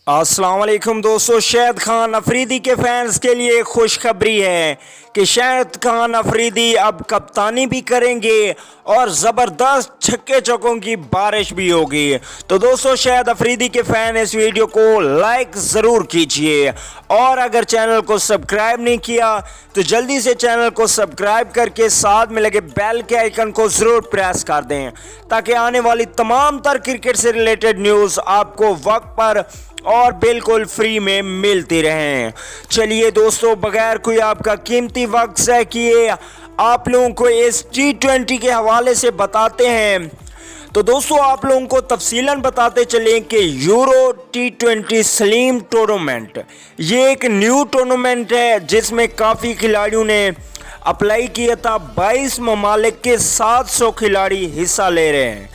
अस्सलाम वालेकुम दोस्तों, शाहिद खान अफरीदी के फैंस के लिए खुशखबरी है कि शाहिद खान अफरीदी अब कप्तानी भी करेंगे और ज़बरदस्त छक्के चौकों की बारिश भी होगी। तो दोस्तों, शाहिद अफरीदी के फैन इस वीडियो को लाइक ज़रूर कीजिए और अगर चैनल को सब्सक्राइब नहीं किया तो जल्दी से चैनल को सब्सक्राइब करके साथ में लगे बेल के आइकन को ज़रूर प्रेस कर दें ताकि आने वाली तमाम तर क्रिकेट से रिलेटेड न्यूज़ आपको वक्त पर और बिल्कुल फ्री में मिलती रहें। चलिए दोस्तों, बगैर कोई आपका कीमती वक्त ज़ाया किए आप लोगों को इस T20 के हवाले से बताते हैं। तो दोस्तों, आप लोगों को तफसीलन बताते चलें कि यूरो T20 स्लिम टूर्नामेंट ये एक न्यू टूर्नामेंट है जिसमें काफ़ी खिलाड़ियों ने अप्लाई किया था। 22 ममालिक के 700 खिलाड़ी हिस्सा ले रहे हैं।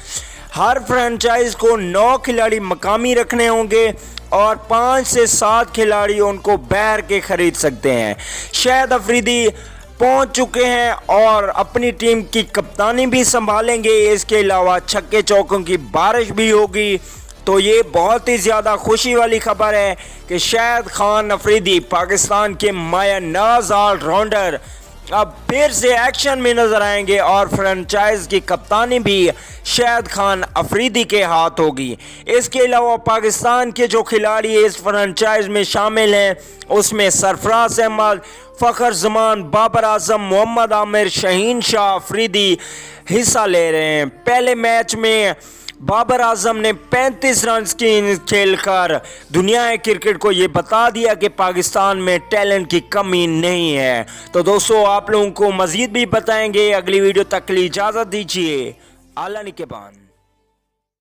हर फ्रेंचाइज को 9 खिलाड़ी मकामी रखने होंगे और 5 से 7 खिलाड़ी उनको बहर के खरीद सकते हैं। शाहिद अफरीदी पहुंच चुके हैं और अपनी टीम की कप्तानी भी संभालेंगे। इसके अलावा छक्के चौकों की बारिश भी होगी। तो ये बहुत ही ज़्यादा खुशी वाली खबर है कि शाहिद खान अफरीदी पाकिस्तान के माया नाज ऑलराउंडर अब फिर से एक्शन में नजर आएंगे और फ्रेंचाइज की कप्तानी भी शाहिद खान अफरीदी के हाथ होगी। इसके अलावा पाकिस्तान के जो खिलाड़ी इस फ्रेंचाइज में शामिल हैं उसमें सरफराज अहमद, फ़खर जमान, बाबर आजम, मोहम्मद आमिर, शहीन शाह अफरीदी हिस्सा ले रहे हैं। पहले मैच में बाबर आजम ने 35 रन की खेलकर दुनिया क्रिकेट को ये बता दिया कि पाकिस्तान में टैलेंट की कमी नहीं है। तो दोस्तों, आप लोगों को मज़ीद भी बताएंगे। अगली वीडियो तक के लिए इजाज़त दीजिए। आला निकेबान।